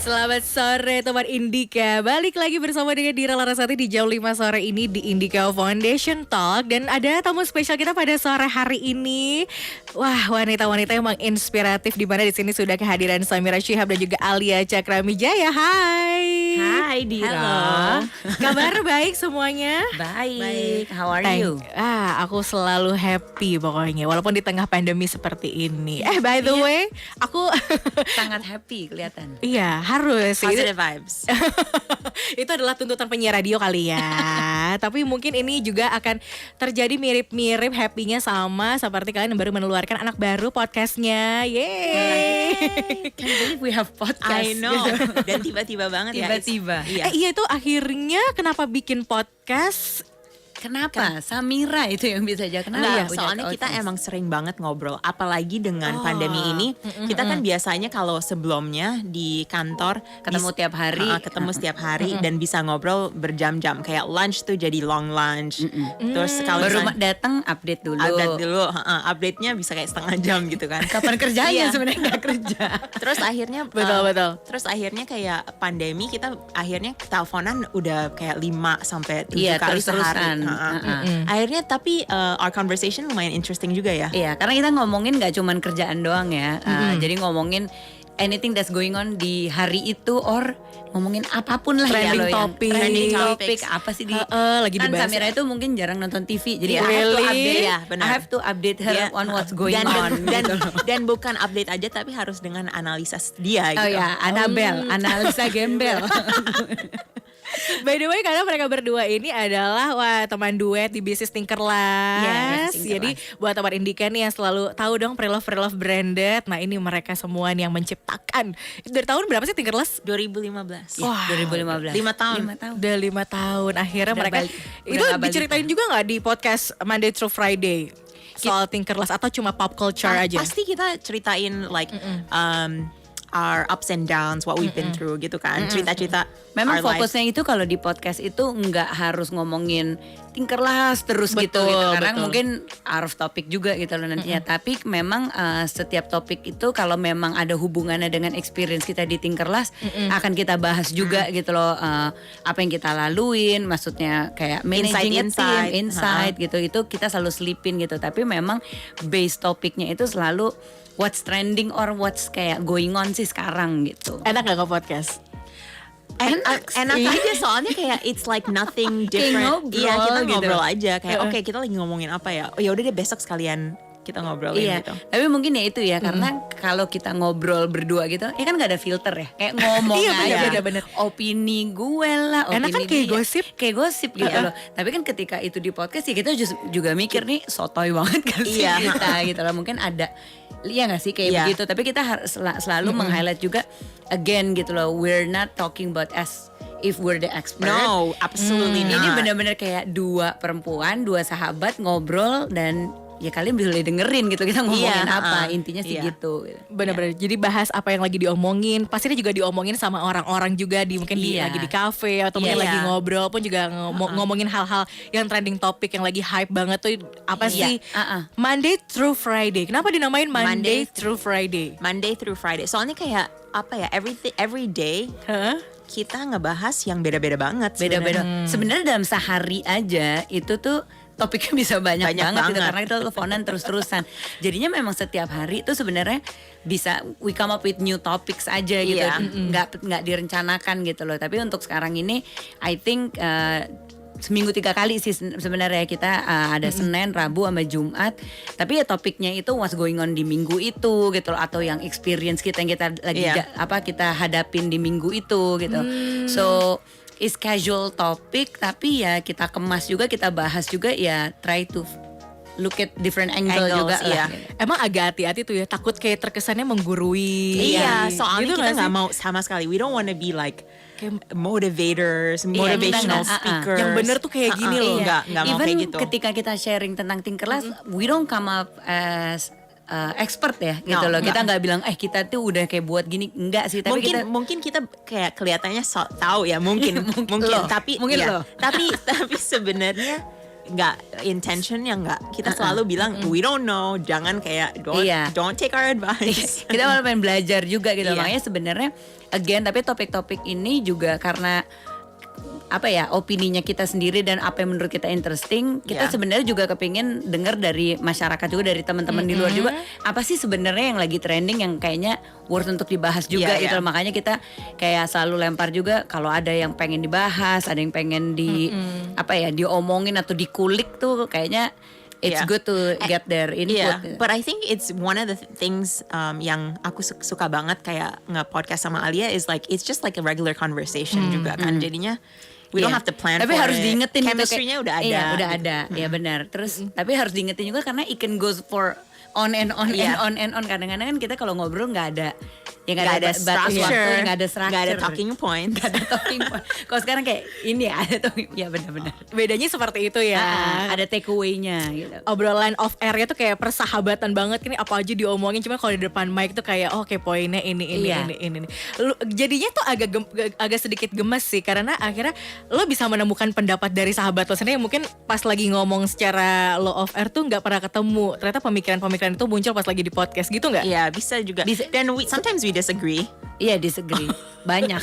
Selamat sore teman Indika. Balik lagi bersama dengan Dira Larasati di jam 5 sore ini di Indika Foundation Talk. Dan ada tamu spesial kita pada sore hari ini. Wah, wanita-wanita yang menginspiratif, di mana di sini sudah kehadiran Samira Shihab dan juga Alia Cakramijaya. Hai. Hai Dira. Halo. Kabar baik semuanya? Baik. How are you? Aku selalu happy pokoknya, walaupun di tengah pandemi seperti ini. By the way, aku Sangat happy kelihatan. iya, harus sih. Positive vibes. Itu adalah tuntutan penyiar radio kali ya. Tapi mungkin ini juga akan terjadi mirip-mirip happy-nya sama seperti kalian yang baru mengeluarkan anak baru podcastnya. Yeay. Can't believe we have podcast. I know. Gitu. Dan tiba-tiba banget ya. Tiba-tiba. Iya. Iya, itu akhirnya kenapa bikin podcast? Kenapa? Samira itu yang bisa aja. Kenapa? Enggak, punya soalnya kita podcast? emang sering banget ngobrol. Apalagi dengan pandemi ini. Kita kan biasanya kalau sebelumnya di kantor Ketemu tiap hari. ketemu setiap hari dan bisa ngobrol berjam-jam. Kayak lunch tuh jadi long lunch. Terus kalau baru misalnya datang update dulu. update-nya bisa kayak setengah jam gitu kan. Kapan kerjanya Iya. sebenarnya nggak kerja. Terus akhirnya Betul. Terus akhirnya kayak pandemi kita akhirnya teleponan udah kayak 5 sampai 7 Iya, kali terus-terusan. sehari. Akhirnya tapi our conversation lumayan interesting juga ya. Iya, karena kita ngomongin nggak cuman kerjaan doang ya. Jadi ngomongin anything that's going on di hari itu, or ngomongin apapun lah Trending ya lo yang topic. trending Trending topic topics. apa sih di Lagi kan dibahas. Samira itu mungkin jarang nonton TV, jadi Iya. I have to Really? update. Iya, benar. I have to update her Dia, on what's going dan, on. dan, gitu loh. dan bukan update aja tapi harus dengan analisa dia Oh gitu. ya, Annabelle, analisa gembel. By the way, karena mereka berdua ini adalah teman duet di bisnis Tinkerlust. Iya, bisnis Tinkerlust. Jadi buat teman Indika nih yang selalu tahu dong pre-love branded. Nah, ini mereka semua nih yang menciptakan. Itu dari tahun berapa sih Tinkerlust? 2015. Iya, 2015. 5 tahun. 5 tahun. Udah 5 tahun. Akhirnya Udah mereka balik. itu Udah nggak balik. diceritain juga nggak di podcast Monday through Friday soal Tinkerlust, atau cuma pop culture aja? Pasti kita ceritain like our ups and downs, what we've been through gitu kan. Cerita-cerita Memang our life. fokusnya itu kalau di podcast itu nggak harus ngomongin Tinkerlust terus gitu. Karena betul. mungkin out of topic juga gitu loh nantinya. Tapi memang setiap topik itu kalau memang ada hubungannya dengan experience kita di Tinkerlust akan kita bahas juga gitu loh. Apa yang kita laluin, maksudnya kayak managing a team, insight gitu. Itu kita selalu selipin gitu. Tapi memang base topiknya itu selalu what's trending or what's kayak going on sih sekarang gitu. Enak gak ke podcast? Enak aja soalnya kayak it's like nothing different. ngobrol Iya, kita gitu. ngobrol aja kayak oke, kita lagi ngomongin apa ya? Oh ya udah deh, besok sekalian kita ngobrolin Iya, gitu. tapi mungkin ya itu ya karena kalau kita ngobrol berdua gitu, ya kan nggak ada filter ya, kayak ngomong Iya, aja. bener. Opini gue lah, opini Enak kan kayak dia. gosip. gosip gitu loh. Tapi kan ketika itu di podcast ya kita juga mikir nih sotoy banget kan sih Iya. kita gitu loh. Mungkin ada, iya nggak sih kayak Iya. begitu. Tapi kita harus selalu meng-highlight juga again gitu loh. We're not talking about as if we're the expert. No, absolutely not. Ini benar-benar kayak dua perempuan, dua sahabat ngobrol dan ya kalian bisa dengerin gitu kita ngomongin Iya, apa, intinya sih iya. gitu. Bener-bener. Jadi bahas apa yang lagi diomongin. Pastinya juga diomongin sama orang-orang juga di mungkin Iya. lagi di kafe atau mungkin Iya. lagi ngobrol pun juga ngomongin hal-hal yang trending topik yang lagi hype banget tuh apa Iya. sih? Monday through Friday. Kenapa dinamain Monday Monday through Friday? Monday through Friday. Soalnya kayak apa ya? Every day Hah? kita ngebahas yang beda-beda banget. Beda-beda. Sebenarnya dalam sehari aja itu tuh topiknya bisa banyak Banyak banget gitu banget. karena kita teleponan terus-terusan. Jadinya memang setiap hari itu sebenarnya bisa we come up with new topics aja gitu. Iya. Nggak direncanakan gitu loh. Tapi untuk sekarang ini I think seminggu 3 kali sih sebenarnya kita ada Senin, Rabu sama Jumat. Tapi ya topiknya itu what's going on di minggu itu gitu loh, atau yang experience kita yang kita lagi Iya. kita hadapin di minggu itu gitu. So is casual topic tapi ya kita kemas juga, kita bahas juga ya, try to look at different angle Angles, juga iya. lah. Emang agak hati-hati tuh ya, takut kayak terkesannya menggurui. Iya, soalnya Gitu kita nggak nggak sih? mau sama sekali. We don't want to be like Kayak motivators, kita motivational nggak, speakers. Yang bener tuh kayak gini loh. Nggak mau Even kayak gitu. ketika kita sharing tentang Tinkerlust, we don't come up as expert ya gitu No, loh. Kita enggak. nggak bilang kita tuh udah kayak buat gini, enggak sih. Tapi mungkin kita kayak kelihatannya tahu ya, mungkin Iya, mungkin lo. tapi Mungkin ya, lo. tapi sebenarnya nggak intention yang nggak kita selalu bilang we don't know, jangan kayak don't take our advice. Kita malah pengen belajar juga gitu. Iya. Makanya sebenarnya again, tapi topik-topik ini juga karena apa ya, opininya kita sendiri dan apa yang menurut kita interesting, kita Yeah. sebenarnya juga kepingin dengar dari masyarakat juga, dari teman-teman di luar juga, apa sih sebenarnya yang lagi trending yang kayaknya worth untuk dibahas juga Yeah, gitu. yeah. Makanya kita kayak selalu lempar juga kalau ada yang pengen dibahas, ada yang pengen apa ya, diomongin atau dikulik tuh kayaknya it's Yeah. good to get their input. Yeah, but I think it's one of the things yang aku suka banget kayak nge-podcast sama Alia is like it's just like a regular conversation juga kan. Jadinya we don't Iya. have to plan tapi for harus it. diingetin gitu, Chemistry-nya udah ada. Iya, udah gitu. ada. Ya benar. Terus tapi harus diingetin juga karena it can goes for on and on Iya. and on. Kadang-kadang kan kita kalau ngobrol nggak ada ya Nggak ada batas structure, waktu, nggak ada structure. nggak ada talking point. Nggak ada talking point. Kalau sekarang kayak ini ada talking. Ya benar-benar. Bedanya seperti itu ya. Ada take away-nya gitu. Obrolan off air-nya tuh kayak persahabatan banget, ini apa aja diomongin, cuma kalau di depan mic tuh kayak oke poinnya ini. Iya. Jadinya tuh agak sedikit gemes sih, karena akhirnya lo bisa menemukan pendapat dari sahabat lo sendiri yang mungkin pas lagi ngomong secara lo off air tuh nggak pernah ketemu. Ternyata pemikiran-pemikiran itu muncul pas lagi di podcast gitu nggak? Iya, bisa juga. Bisa. Dan sometimes we disagree. Iya disagree. Banyak.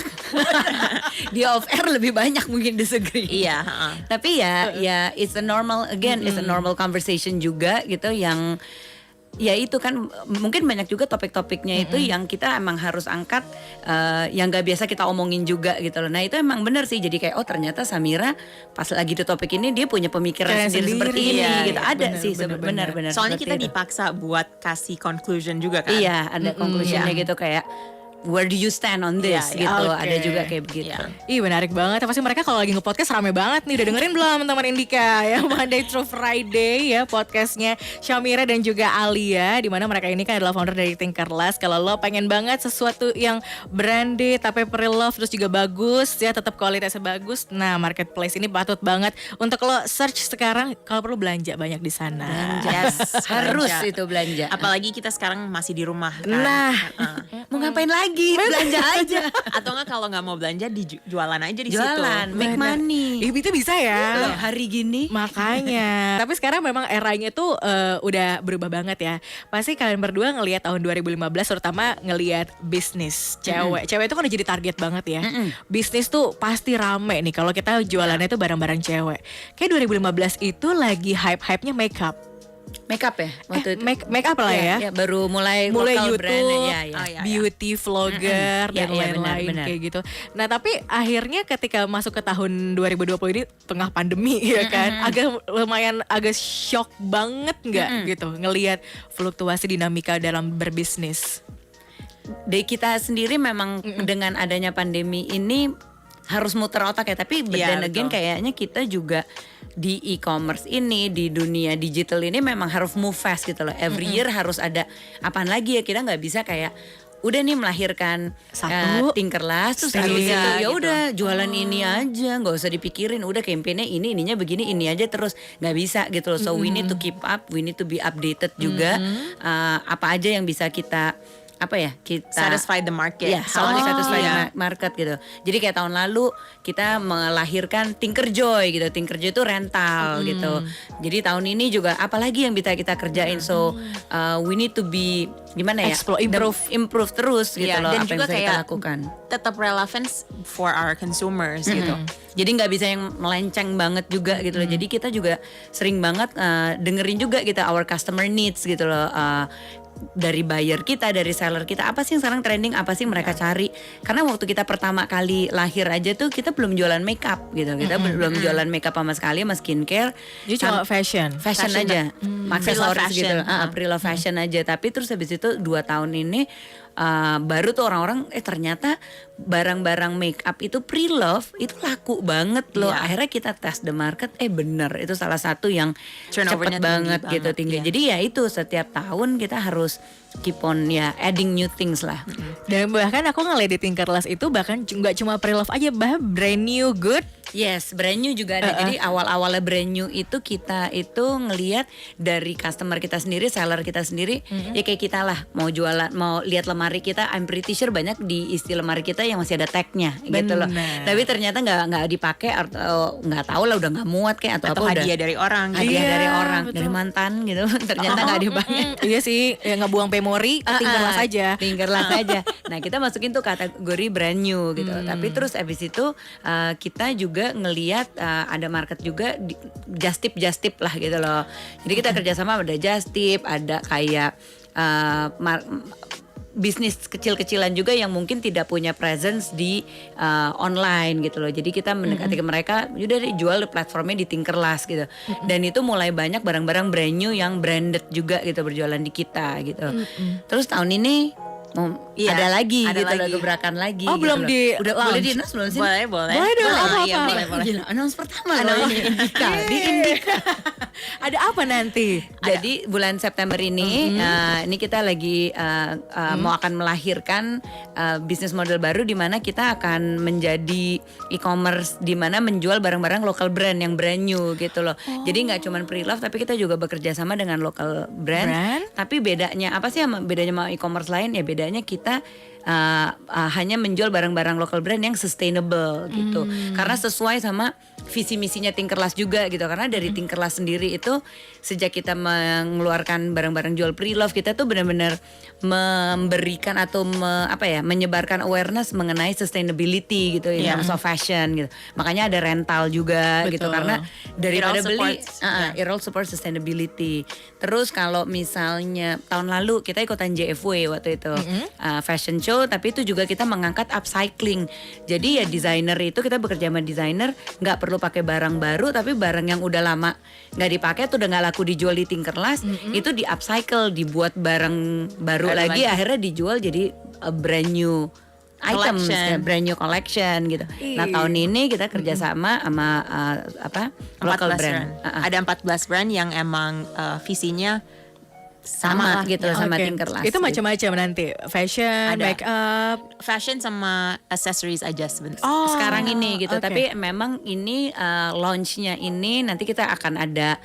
Di off air lebih banyak mungkin disagree. Iya, Tapi ya it's a normal, again it's a normal conversation juga gitu, yang ya itu kan mungkin banyak juga topik-topiknya itu yang kita emang harus angkat, yang gak biasa kita omongin juga gitu loh. Nah itu emang bener sih, jadi kayak oh ternyata Samira pas lagi di topik ini dia punya pemikiran Kayak sendiri seperti sendiri, ini iya, gitu. iya, Ada bener, sih bener. benar-benar. Soalnya kita seperti itu. dipaksa buat kasih conclusion juga kan. Iya, ada conclusionnya gitu kayak where do you stand on this Iya, iya. gitu. Oke. Ada juga kayak begitu. Iya. Ih menarik banget. Pasti mereka kalau lagi nge-podcast rame banget nih. Udah dengerin belum teman Indika ya, Monday through Friday ya podcastnya Syamira dan juga Alia, dimana mereka ini kan adalah founder dari Tinkerlust. Kalau lo pengen banget sesuatu yang branded tapi pre-love terus juga bagus ya, tetap kualitasnya bagus, nah marketplace ini patut banget untuk lo search sekarang. Kalau perlu belanja banyak di sana. Yes, Harus belanja. itu belanja. Apalagi kita sekarang masih di rumah kan. Nah. Mau ngapain lagi? Belanja aja. Atau enggak kalau nggak mau belanja jualan aja di situ. Jualan, make money. Itu bisa ya. Loh, hari gini. Makanya. Tapi sekarang memang eranya tuh udah berubah banget ya. Pasti kalian berdua ngelihat tahun 2015 terutama ngelihat bisnis cewek. Cewek itu kan udah jadi target banget ya. Bisnis tuh pasti rame nih kalau kita jualannya tuh barang-barang cewek. Kayak 2015 itu lagi hype-hypenya makeup. Makeup ya waktu itu. Make up lah ya. Ya, baru mulai Mulai lokal brand YouTube, ya, ya. Oh, iya. beauty vlogger dan Ya, ya, lain-lain benar. kayak gitu. Nah tapi akhirnya ketika masuk ke tahun 2020 ini tengah pandemi ya kan, agak shock banget nggak gitu ngelihat fluktuasi dinamika dalam berbisnis. Dari kita sendiri memang dengan adanya pandemi ini harus muter otak ya, tapi Iya, dan again betul. kayaknya kita juga di e-commerce ini, di dunia digital ini memang harus move fast gitu loh. Every year harus ada apaan lagi ya, kita nggak bisa kayak udah nih melahirkan Satu, Tinkerlust terus stay habis itu aja ya gitu. udah jualan ini aja, nggak usah dipikirin, udah campaignnya ininya begini ini aja terus, nggak bisa gitu loh. So we need to keep up, we need to be updated juga. Apa aja yang bisa kita kita Satisfy the market. ya, soalnya satisfy iya. the market gitu. Jadi kayak tahun lalu kita melahirkan Tinkerjoy gitu. Tinkerjoy itu rental gitu. Jadi tahun ini juga apalagi yang bisa kita kerjain. So we need to be gimana ya? Improve terus gitu Iya, loh. dan apa juga yang bisa kita kayak lakukan. tetap relevance for our consumers gitu. Jadi nggak bisa yang melenceng banget juga gitu loh. Jadi kita juga sering banget dengerin juga gitu our customer needs gitu loh. Dari buyer kita, dari seller kita, apa sih yang sekarang trending, apa sih yang mereka cari. Karena waktu kita pertama kali lahir aja tuh kita belum jualan makeup gitu. Kita belum jualan makeup sama sekali, sama skincare. Jadi cuma fashion. Fashion aja, aksesoris gitu, pre-love fashion aja. Tapi terus habis itu 2 tahun ini baru tuh orang-orang ternyata barang-barang make up itu pre-love itu laku banget loh. Iya. Akhirnya kita test the market, bener itu salah satu yang cepet Turnovernya banget tinggi gitu, banget, tinggi. iya. Jadi ya itu setiap tahun kita harus keep on ya adding new things lah. Dan bahkan aku ngeliat di Tinkerlust itu bahkan nggak cuma pre-love aja, bahkan brand new good. Yes, brand new juga ada. Jadi awal-awalnya brand new itu kita itu ngelihat dari customer kita sendiri, seller kita sendiri. Ya kayak kita lah mau jualan, mau lihat lemari kita, I'm pretty sure banyak di isi lemari kita yang masih ada tagnya gitu loh. Benar. Tapi ternyata nggak dipakai atau nggak tahu lah udah nggak muat kayak Atau apa hadiah udah dari orang. hadiah Iya, dari orang, betul. dari mantan gitu. Ternyata nggak dipakai. Iya sih, ya nggak buang memori, Tinkerlust aja. Tinkerlust aja. Nah kita masukin tuh kategori brand new gitu. Tapi terus abis itu kita juga ngelihat ada market juga just tip lah gitu loh. Jadi kita kerjasama ada just tip, ada kayak bisnis kecil-kecilan juga yang mungkin tidak punya presence di online gitu loh. Jadi kita mendekati ke mereka, udah deh jual di platformnya di Tinkerlust gitu. Dan itu mulai banyak barang-barang brand new yang branded juga gitu berjualan di kita gitu. Terus tahun ini Iya, ada lagi ada gitu loh, lagi. gebrakan lagi. Oh, gitu belum loh. di Udah launch? boleh di announce belum sih? Boleh. Boleh dong, apa-apa. Iya, boleh. Gila, announce pertama loh ini Indika. Di Indika. Ada apa nanti? Jadi bulan September ini, ini kita lagi mau akan melahirkan bisnis model baru di mana kita akan menjadi e-commerce di mana menjual barang-barang local brand yang brand new gitu loh. Jadi nggak cuma pre-love tapi kita juga bekerja sama dengan local brand. Tapi bedanya apa sih bedanya sama e-commerce lain? Ya bedanya kita hanya menjual barang-barang local brand yang sustainable gitu. Karena sesuai sama visi misinya Tinkerlust juga gitu. Karena dari Tinkerlust sendiri itu sejak kita mengeluarkan barang-barang jual pre-love, kita tuh benar-benar memberikan atau menyebarkan awareness mengenai sustainability gitu in terms of fashion gitu. Makanya ada rental juga gitu Betul. karena daripada It all beli supports, it all support sustainability. Terus kalau misalnya tahun lalu kita ikutan JFW waktu itu fashion show, tapi itu juga kita mengangkat upcycling. Jadi ya desainer itu kita bekerja sama desainer, nggak perlu pakai barang baru, tapi barang yang udah lama nggak dipakai tuh udah nggak laku dijual di Tinkerlust, itu di upcycle, dibuat barang baru lagi, akhirnya dijual jadi a brand new items, Collection. brand new collection gitu. Nah tahun ini kita kerjasama sama local 14 brand. Ada 14 brand yang emang visinya sama lah. gitu sama Oke. Tinkerlust. Itu macam-macam nanti, fashion, Ada. make up. Fashion sama accessories aja sebenarnya. Oh, Sekarang ini gitu. oke. Tapi memang ini launchnya ini nanti kita akan ada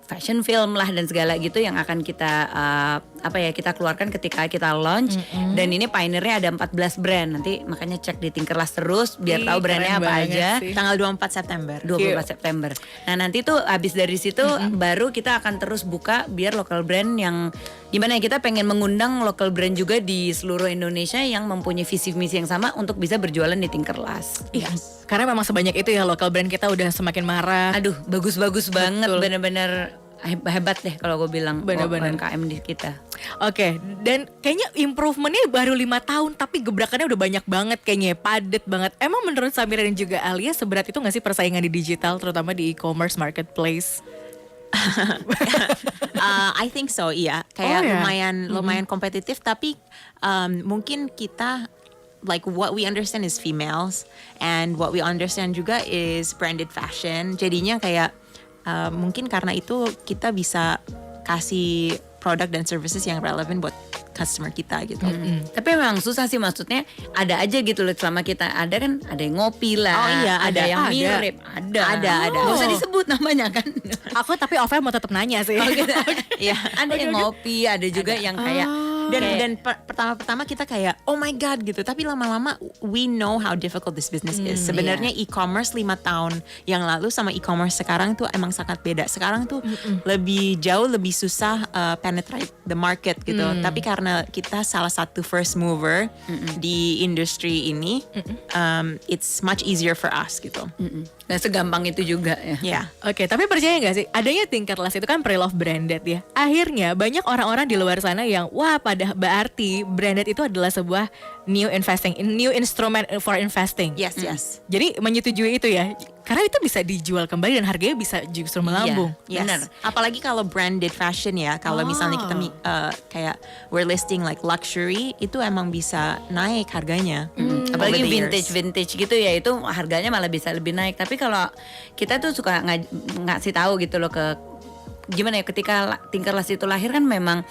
fashion film lah dan segala gitu yang akan kita kita keluarkan ketika kita launch. Dan ini pioneernya ada 14 brand. Nanti makanya cek di Tinkerlust terus biar Ih, tahu brandnya keren apa banget aja. sih. Tanggal 24 September. 24 September. Nah nanti tuh abis dari situ baru kita akan terus buka biar local brand yang gimana ya, kita pengen mengundang local brand juga di seluruh Indonesia yang mempunyai visi misi yang sama untuk bisa berjualan di Tinkerlust. Iya, karena memang sebanyak itu ya local brand kita udah semakin marah. Aduh bagus-bagus banget, Betul. bener-bener hebat deh kalau gue bilang Bener-bener. UMKM di kita. Oke, dan kayaknya improvementnya baru 5 tahun tapi gebrakannya udah banyak banget kayaknya, padet banget. Emang menurut Samira dan juga Alia seberat itu gak sih persaingan di digital terutama di e-commerce marketplace? I think so, iya. Kayak Oh, ya? lumayan kompetitif, tapi mungkin kita like what we understand is females and what we understand juga is branded fashion. Jadinya kayak mungkin karena itu kita bisa kasih produk dan services yang relevan buat customer kita gitu. Tapi memang susah sih, maksudnya ada aja gitu loh, selama kita ada kan ada yang ngopi lah, Oh iya, ada yang ada. mirip, ada. Ada. Nggak usah disebut namanya kan. Aku tapi off mau tetap nanya sih. Iya. Ada yang ngopi, ada juga yang kayak Dan pertama-pertama kita kayak oh my god gitu, tapi lama-lama we know how difficult this business is. Sebenarnya e-commerce 5 tahun yang lalu sama e-commerce sekarang tuh emang sangat beda. Sekarang tuh jauh lebih susah penetrate the market gitu. Tapi karena kita salah satu first mover di industri ini, it's much easier for us gitu. nggak segampang itu juga ya. Ya. Oke, tapi percaya nggak sih adanya Tinkerlust itu kan pre-love branded ya. Akhirnya banyak orang-orang di luar sana yang wah pada berarti branded itu adalah sebuah new instrument for investing. Yes, yes. Jadi menyetujui itu ya. Karena itu bisa dijual kembali dan harganya bisa justru melambung. Yes. Benar. Apalagi kalau branded fashion ya. Kalau misalnya kita kayak we're listing like luxury, itu emang bisa naik harganya. Apalagi over the years. vintage gitu ya, itu harganya malah bisa lebih naik. Tapi kalau kita tuh suka ngasih tahu gitu loh ke gimana ya, ketika Tinkerlust itu lahir kan memang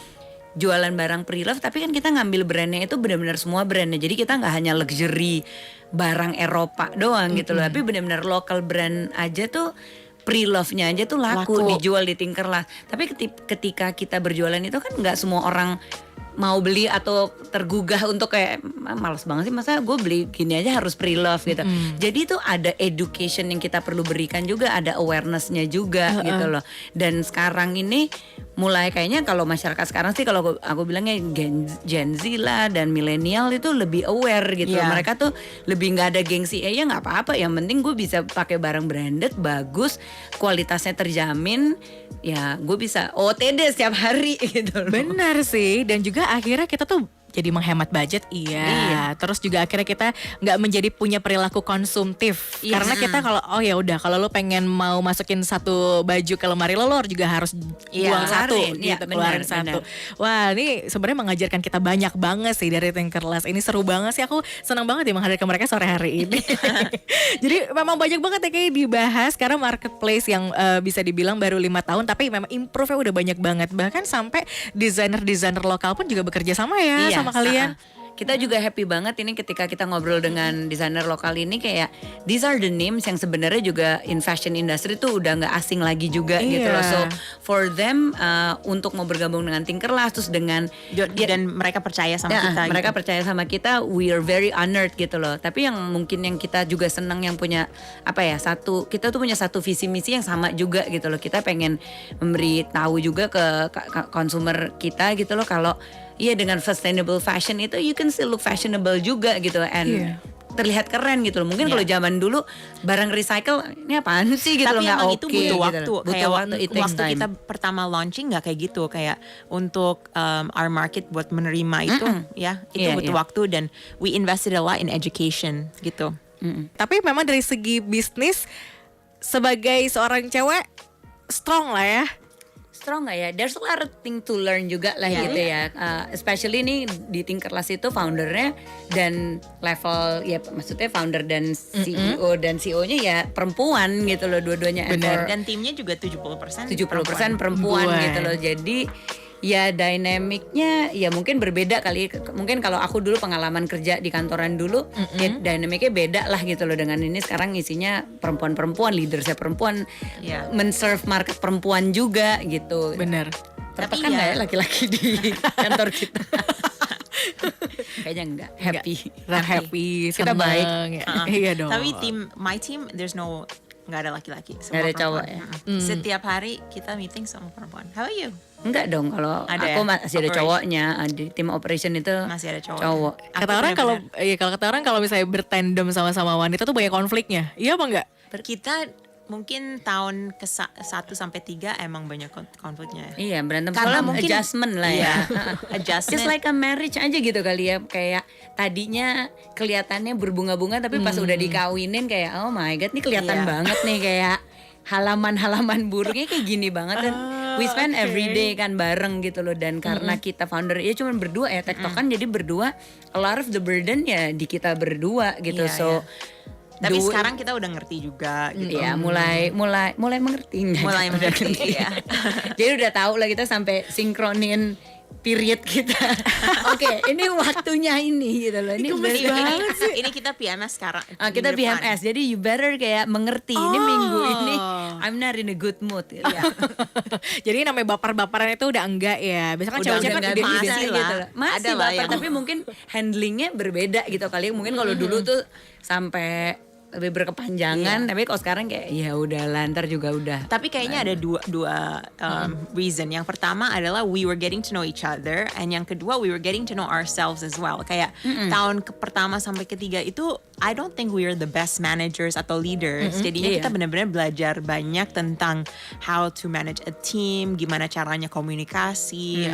jualan barang pre-love, tapi kan kita ngambil brandnya itu benar-benar semua brandnya. Jadi kita nggak hanya luxury barang Eropa doang gitu loh, tapi benar-benar local brand aja tuh. Pre-love-nya aja tuh laku dijual di Tinkerlust. Tapi ketika kita berjualan itu kan nggak semua orang mau beli atau tergugah untuk kayak malas banget sih masa gue beli gini aja harus pre-love gitu. Jadi itu ada education yang kita perlu berikan juga, ada awareness-nya juga gitu loh. Dan sekarang ini mulai kayaknya kalau masyarakat sekarang sih kalau aku bilangnya Gen Z lah dan milenial itu lebih aware gitu. Mereka tuh lebih nggak ada gengsi, ya nggak apa-apa, yang penting gue bisa pakai barang branded bagus, kualitasnya terjamin, ya gue bisa OOTD setiap hari gitu loh. Benar sih, dan juga akhirnya kita tuh jadi menghemat budget, terus juga akhirnya kita nggak menjadi punya perilaku konsumtif, karena kita kalau ya udah kalau lo pengen mau masukin satu baju ke lemari lo juga harus buang satu gitu, keluarin satu. Wah, ini sebenarnya mengajarkan kita banyak banget sih dari Tinkerlust. Ini seru banget sih, aku senang banget ya menghadirkan mereka sore hari ini. Jadi memang banyak banget ya kayak dibahas karena marketplace yang bisa dibilang baru 5 tahun tapi memang improve-nya udah banyak banget, bahkan sampai desainer lokal pun juga bekerja sama ya sama kalian. Kita juga happy banget ini ketika kita ngobrol dengan desainer lokal ini, kayak these are the names yang sebenarnya juga in fashion industry tuh udah nggak asing lagi juga gitu loh. So for them untuk mau bergabung dengan Tinkerlust terus dengan dan mereka percaya sama kita. Mereka percaya sama kita, we are very honored gitu loh. Tapi yang mungkin yang kita juga senang yang punya kita tuh punya satu visi misi yang sama juga gitu loh. Kita pengen memberi tahu juga ke konsumer kita gitu loh kalau dengan sustainable fashion itu you can still look fashionable juga gitu, and terlihat keren gitu loh. Mungkin kalau zaman dulu barang recycle ini apaan sih gitu loh, nggak oke. Itu butuh waktu. Gitu. Butuh waktu. Waktu kita pertama launching nggak kayak gitu, kayak untuk our market buat menerima itu itu butuh waktu, dan we invested a lot in education gitu. Tapi memang dari segi bisnis sebagai seorang cewek strong lah ya. Strong gak ya? There's a lot of thing to learn juga lah gitu ya. Especially nih di Tinkerlust itu foundernya dan level maksudnya founder dan CEO dan CEO-nya ya perempuan gitu loh dua-duanya. Benar. Dan timnya juga 70% perempuan gitu loh. Jadi ya dynamicnya ya mungkin berbeda kali. Mungkin kalau aku dulu pengalaman kerja di kantoran dulu ya dynamicnya beda lah gitu loh dengan ini. Sekarang isinya perempuan-perempuan, leadersnya perempuan, men-serve market perempuan juga gitu. Bener. Tertekan nggak ya laki-laki di kantor kita? Kayaknya enggak. Happy. Kita baik. Iya dong. Tapi my team there's no, nggak ada laki-laki, nggak ada cowok ya. Setiap hari kita meeting sama perempuan. How are you? Enggak dong, kalau aku masih ada cowoknya di tim operation itu masih ada cowok. Kata orang kalau misalnya bertandem sama-sama wanita tuh banyak konfliknya. Iya apa enggak? Kita mungkin tahun ke 1 sampai 3 emang banyak konfliknya. Iya, berantem karena soalnya mungkin adjustment lah ya. Adjustment. Just like a marriage aja gitu kali ya. Kayak tadinya kelihatannya berbunga-bunga tapi pas udah dikawinin kayak oh my god, nih kelihatan banget nih kayak halaman-halaman buruknya kayak gini banget. Dan we spend every day kan bareng gitu loh. Dan karena kita founder ya cuma berdua ya, tektokan jadi berdua, a lot of the burden ya di kita berdua gitu. Tapi sekarang kita udah ngerti juga gitu. Ya, mulai mengerti. Mulai mengerti ya. Jadi udah tahu lah kita sampai sinkronin period kita. Oke, ini waktunya ini gitu loh. Ini kita PMS sekarang. Kita PMS. Jadi you better kayak mengerti ini minggu ini I'm not in a good mood gitu. Jadi namanya baper-baperan itu udah enggak ya. Biasanya kan cewek-cewek kan masih gitu lah. Masih baper tapi mungkin handlingnya berbeda gitu kali. Mungkin kalau dulu tuh sampai lebih berkepanjangan, tapi kalau sekarang kayak ya udah ntar juga udah. Tapi kayaknya ada dua reason. Yang pertama adalah we were getting to know each other, and yang kedua we were getting to know ourselves as well. Kayak tahun pertama sampai ketiga itu I don't think we are the best managers atau leaders. Jadinya kita benar-benar belajar banyak tentang how to manage a team, gimana caranya komunikasi,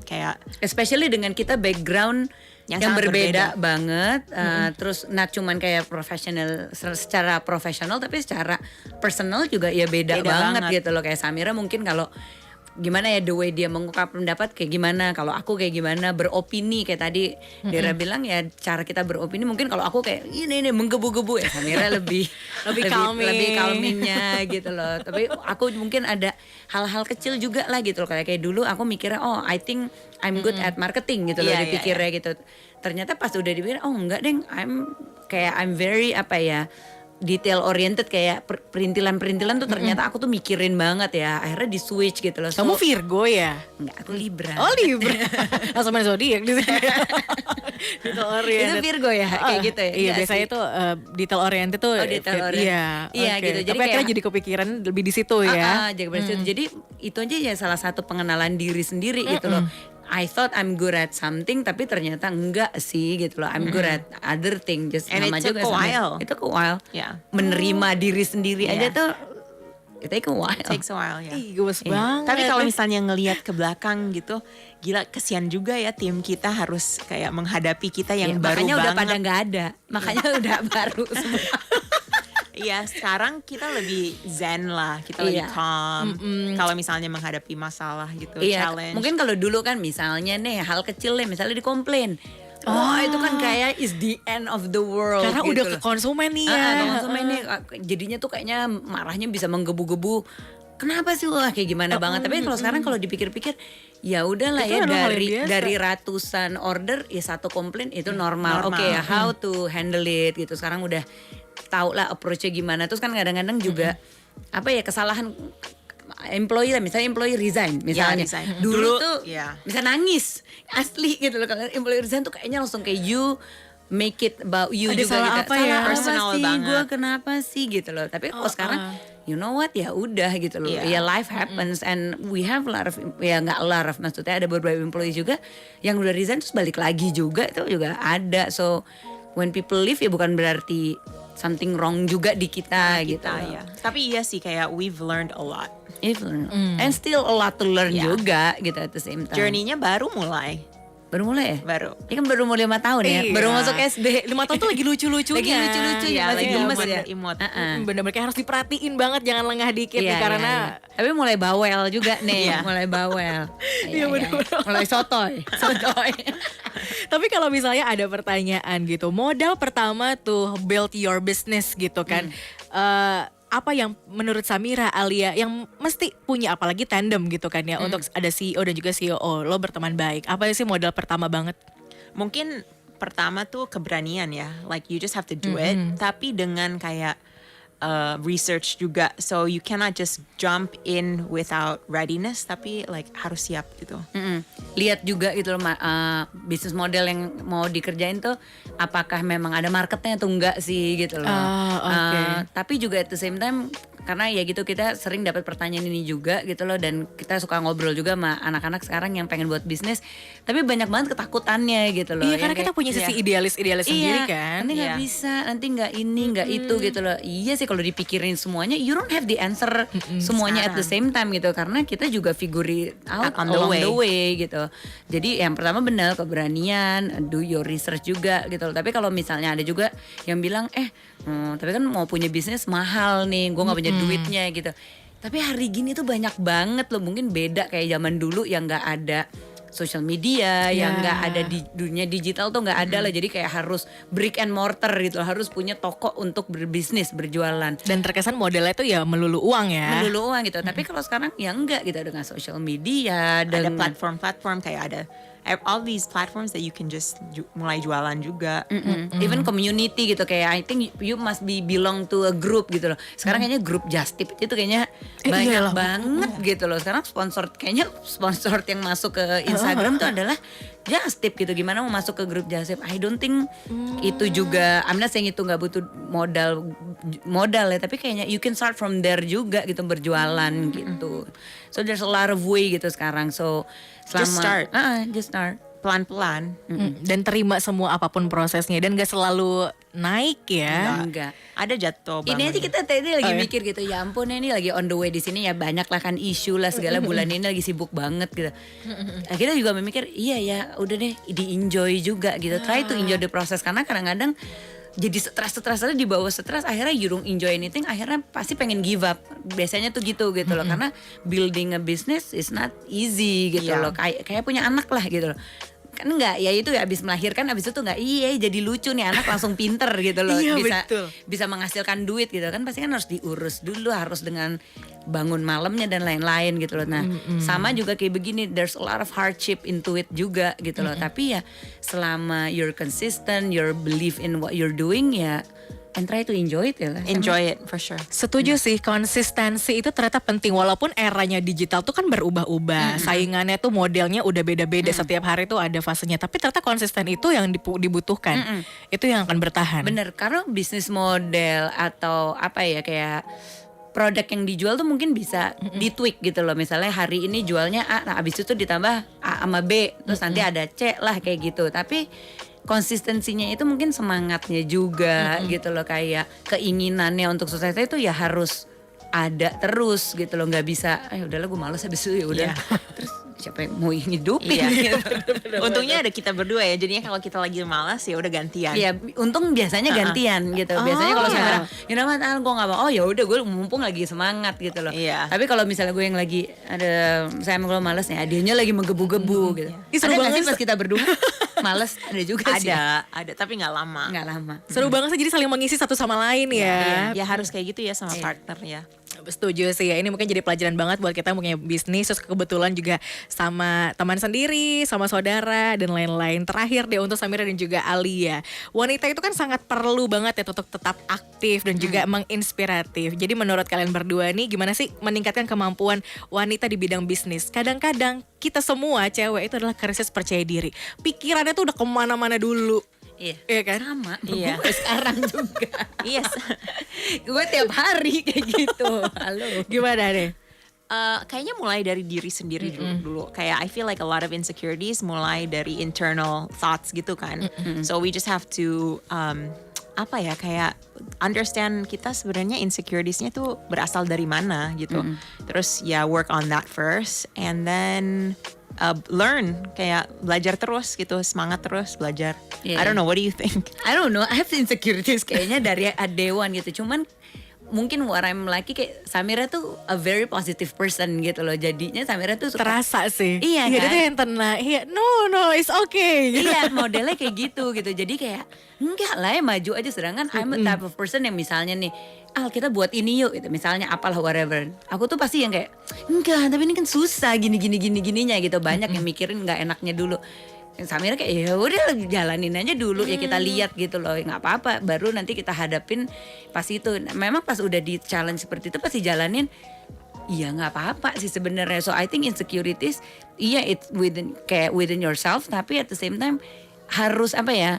kayak especially dengan kita background yang berbeda banget, terus not cuman kayak profesional secara profesional tapi secara personal juga ya beda banget gitu loh. Kayak Samira mungkin kalau gimana ya the way dia mengungkap pendapat kayak gimana, kalau aku kayak gimana beropini kayak tadi Dera bilang ya cara kita beropini mungkin kalau aku kayak ini menggebu-gebu ya Samira lebih lebih calmingnya gitu loh. Tapi aku mungkin ada hal-hal kecil juga lah gitu loh, kayak dulu aku mikirnya oh I think I'm good at marketing gitu loh dipikirnya gitu. Ternyata pas udah dipikir oh enggak deng, I'm very apa ya detail oriented, kayak perintilan-perintilan tuh ternyata aku tuh mikirin banget ya. Akhirnya di switch gitu loh. Kamu Virgo ya? Enggak, aku Libra. Oh Libra. Langsung main zodiak di sini. Detail oriented. Itu Virgo ya, kayak gitu ya? Iya, biasanya tuh detail oriented tuh. Detail oriented. Iya, okay. gitu. Jadi tapi akhirnya jadi kepikiran lebih di situ ya. Jadi itu aja ya salah satu pengenalan diri sendiri gitu loh. I thought I'm good at something, tapi ternyata enggak sih gitu loh. I'm good at other thing. Just And nama it took juga a while. Itu ke while. Yeah. Menerima diri sendiri aja Yeah. tuh it take a while. Takes a while ya. Ih, gemes banget. Tapi kalau misalnya ngelihat ke belakang gitu, gila kesian juga ya tim kita harus kayak menghadapi kita yang baru makanya banget. udah pada nggak ada. Makanya udah baru semua. Iya, sekarang kita lebih zen lah, kita lebih calm. Kalau misalnya menghadapi masalah gitu, challenge. Mungkin kalau dulu kan misalnya nih hal kecil deh, misalnya dikomplain. Oh, itu kan kayak is the end of the world. Karena gitu udah loh. ke konsumen nih ya. Konsumen nih jadinya tuh kayaknya marahnya bisa menggebu-gebu. Kenapa sih wah kayak gimana banget? Tapi kalau sekarang kalau dipikir-pikir ya udahlah Itu ya adalah hal yang biasa. dari ratusan order ya satu komplain itu normal. Normal. Oke, how to handle it gitu. Sekarang udah tahu lah approach-nya gimana. Terus kan kadang-kadang juga apa ya kesalahan employee lah, misalnya employee resign misalnya. resign. Dulu Dulu, tuh bisa nangis asli gitu loh. Kalau employee resign tuh kayaknya langsung kayak you make it about you Ada juga salah gitu. apa ya? Salah Personal apa sih? banget. Gue kenapa sih gitu loh. Tapi kalau sekarang you know what ya udah gitu loh. Yeah. Ya life happens and we have a lot of ya nggak a lot of maksudnya ada beberapa employee juga yang udah resign terus balik lagi juga itu juga ada. So when people leave ya bukan berarti something wrong juga di kita gitu. ya. Tapi iya sih kayak we've learned a lot. And still a lot to learn Yeah. juga gitu at the same time. Journey-nya baru mulai. Baru mulai ya? Baru. Ya kan baru mau 5 tahun ya. Iya. Baru masuk SD. 5 tahun tuh lagi lucu-lucunya. Lagi lucu-lucunya, Iya, masih lagi gemes imut, ya. imut. Bener-bener kayak harus diperhatiin banget, jangan lengah dikit Iya, nih karena iya. Tapi mulai bawel juga nih, Iya. mulai bawel. Iya, bener-bener. Mulai sotoy. Tapi kalau misalnya ada pertanyaan gitu, modal pertama tuh build your business gitu kan. Apa yang menurut Samira, Alia yang mesti punya, apalagi tandem gitu kan ya, untuk ada CEO dan juga COO, lo berteman baik. Apa sih modal pertama banget? Mungkin pertama tuh keberanian ya, like you just have to do it. Tapi dengan kayak research juga, so you cannot just jump in without readiness, tapi like harus siap gitu. Lihat juga gitu loh bisnis model yang mau dikerjain tuh apakah memang ada marketnya atau enggak sih gitu loh. Oke. Tapi juga at the same time karena ya gitu kita sering dapat pertanyaan ini juga gitu loh, dan kita suka ngobrol juga sama anak-anak sekarang yang pengen buat bisnis tapi banyak banget ketakutannya gitu loh. Iya, Yang karena kita kayak, punya sisi idealis sendiri kan. nanti nggak Iya. bisa, nanti nggak ini nggak itu gitu loh. Iya sih kalau dipikirin semuanya you don't have the answer semuanya at the same time gitu, karena kita juga figure out On the along way. the way gitu. Jadi yang pertama benar keberanian, do your research juga gitu loh. Tapi kalau misalnya ada juga yang bilang tapi kan mau punya bisnis mahal nih, gue nggak punya duitnya gitu. Tapi hari gini tuh banyak banget loh, mungkin beda kayak zaman dulu yang nggak ada social media, yang nggak ada di dunia digital tuh nggak ada lah. Jadi kayak harus brick and mortar gitu, harus punya toko untuk berbisnis, berjualan. Dan terkesan modelnya tuh ya melulu uang ya. Melulu uang gitu. Tapi kalau sekarang ya enggak gitu, dengan social media, Ada dengan platform-platform kayak ada all these platforms that you can just mulai jualan juga. even community gitu, kayak I think you must belong to a group gitu loh. Sekarang kayaknya grup Just Tip itu kayaknya banyak iyalah. banget gitu loh. Sekarang kayaknya sponsor yang masuk ke Instagram tuh adalah Just Tip gitu. Gimana mau masuk ke grup Just Tip? I don't think itu juga, I'm not saying itu nggak butuh modal ya, tapi kayaknya you can start from there juga gitu, berjualan gitu. So there's a lot of way gitu sekarang. So selama Just start. Just start. Pelan-pelan. Dan terima semua apapun prosesnya, dan gak selalu naik ya. Enggak. Ada jatuh banget. Ini aja kita tadi lagi mikir gitu, ya ampun ini lagi on the way di sini ya, banyak lah kan isu lah segala, bulan ini lagi sibuk banget gitu. Nah, kita juga memikir iya ya udah deh di enjoy juga gitu, try to enjoy the process, karena kadang-kadang jadi stres di bawah stres, akhirnya you don't enjoy anything, akhirnya pasti pengen give up. Biasanya tuh gitu loh, karena building a business is not easy gitu Iya. loh, kayak punya anak lah gitu loh. Kan enggak, ya itu ya abis melahirkan, abis itu enggak, iya jadi lucu nih anak langsung pinter gitu loh. Iya, bisa betul. bisa menghasilkan duit gitu kan, pasti kan harus diurus dulu, harus dengan bangun malamnya dan lain-lain gitu loh. Nah sama juga kayak begini, there's a lot of hardship into it juga gitu loh. Tapi ya selama you're consistent, you're believe in what you're doing, ya and try to enjoy it ya lah. Enjoy it for sure. Setuju sih, konsistensi itu ternyata penting. Walaupun eranya digital tuh kan berubah-ubah, saingannya tuh modelnya udah beda-beda, setiap hari tuh ada fasenya. Tapi ternyata konsisten itu yang dibutuhkan, itu yang akan bertahan. Bener, karena bisnis model atau apa ya, kayak produk yang dijual tuh mungkin bisa ditweak gitu loh. Misalnya hari ini jualnya A, nah abis itu ditambah A sama B, terus nanti ada C lah kayak gitu. Tapi konsistensinya itu mungkin semangatnya juga gitu loh, kayak keinginannya untuk sukses itu ya harus ada terus gitu loh, nggak bisa udahlah gue malas habis itu ya udah. Terus siapa yang mau hidupin Iya. gitu. Untungnya ada kita berdua ya, jadinya kalau kita lagi malas ya udah gantian. Iya, untung biasanya gantian gitu. Biasanya kalau saya bilang, you know what, gue nggak mau. Oh ya udah, gue mumpung lagi semangat gitu loh. Iya. Tapi kalau misalnya gue yang lagi ada, saya kalau malas nih, adanya lagi menggebu-gebu gitu. Ih, seru Ada nggak banget. sih pas kita berdua malas? Ada juga sih. Ada tapi nggak lama. Nggak lama. Seru banget sih, jadi saling mengisi satu sama lain ya. Ya harus kayak gitu ya sama partner ya. Setuju sih ya, ini mungkin jadi pelajaran banget buat kita yang punya bisnis, terus kebetulan juga sama teman sendiri, sama saudara dan lain-lain. Terakhir deh untuk Samira dan juga Alia, wanita itu kan sangat perlu banget ya untuk tetap aktif dan juga menginspiratif. Jadi menurut kalian berdua nih, gimana sih meningkatkan kemampuan wanita di bidang bisnis? Kadang-kadang kita semua cewek itu adalah krisis percaya diri, pikirannya tuh udah kemana-mana dulu. Iya. Iya kan? Sama. Iya. Gue sekarang juga. Yes. Gue tiap hari kayak gitu. Halo. Gimana deh? Kayaknya mulai dari diri sendiri dulu. Kayak I feel like a lot of insecurities mulai dari internal thoughts gitu kan. So we just have to apa ya, kayak understand kita sebenarnya insecuritiesnya tuh berasal dari mana gitu. Terus ya work on that first and then learn, kayak belajar terus gitu, semangat terus belajar. Yeah. I don't know, what do you think? I don't know, I have insecurities kayaknya dari day one gitu. Cuman mungkin what I'm like kayak Samira tuh a very positive person gitu loh. Jadinya Samira tuh suka, Terasa sih. Iya Dia kan? tuh yang tenang. Iya, no, it's okay. iya, modelnya kayak gitu. Jadi kayak enggak lah ya, maju aja. Sedangkan I'm a type of person yang misalnya nih, kita buat ini yuk gitu. Misalnya apalah whatever. Aku tuh pasti yang kayak enggak, tapi ini kan susah gininya gitu. Banyak yang mikirin nggak enaknya dulu. Samira kayak ya udah jalanin aja dulu, ya kita lihat gitu loh, nggak apa-apa, baru nanti kita hadapin pas itu. Memang pas udah di challenge seperti itu pasti jalanin, iya nggak apa-apa sih sebenarnya. So I think insecurities, iya it's within yourself, tapi at the same time harus apa ya,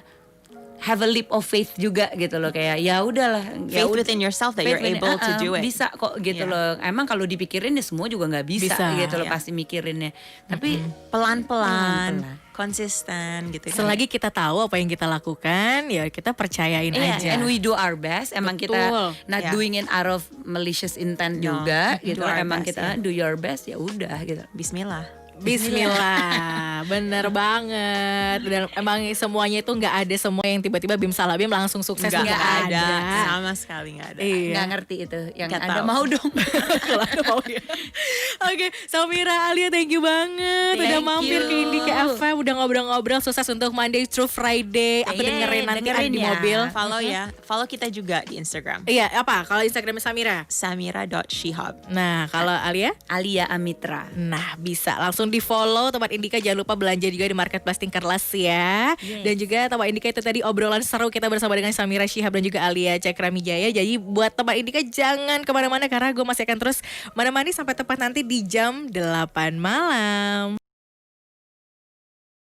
have a leap of faith juga gitu loh, kayak ya udahlah, Faith within yourself that you're able to do it. Bisa kok gitu Yeah. loh. Emang kalau dipikirin ya semua juga nggak bisa, Bisa, gitu loh, yeah. pasti mikirinnya. Tapi Pelan-pelan, Pelan-pelan. konsisten gitu kan. Selagi kita tahu apa yang kita lakukan, ya kita percayain iya, aja. and we do our best. Emang Betul. kita not Yeah. doing it out of malicious intent No, juga we gitu. do our Emang best, kita yeah. do your best, ya udah gitu. Bismillah. Bismillah, bener banget. Dan emang semuanya itu nggak ada semua yang tiba-tiba bim salah bim langsung sukses, Nggak nggak ada. sama sekali nggak ada. Iya. Nggak ngerti itu. Yang Nggak ada tahu. mau dong. Kalau ada mau ya. Oke, Samira, Alia, thank you banget udah Thank mampir ke you. Indika FM, udah ngobrol-ngobrol. Sukses untuk Monday through Friday. Aku Yeay, dengerin nanti dengerin di ya. mobil. Follow ya. Follow kita juga di Instagram. Iya, apa? Kalau Instagramnya Samira. Samira.shihab. Nah, kalau Alia? Alia Amitra. Nah, bisa langsung di follow Tempat Indika. Jangan lupa belanja juga di Marketplace Tinkerlast ya. Yes. Dan juga Tempat Indika itu tadi obrolan seru kita bersama dengan Samira Shihab dan juga Alia Cakramijaya. Jadi buat Tempat Indika jangan kemana-mana, karena gue masih akan terus menemani sampai tepat nanti di jam 8 malam.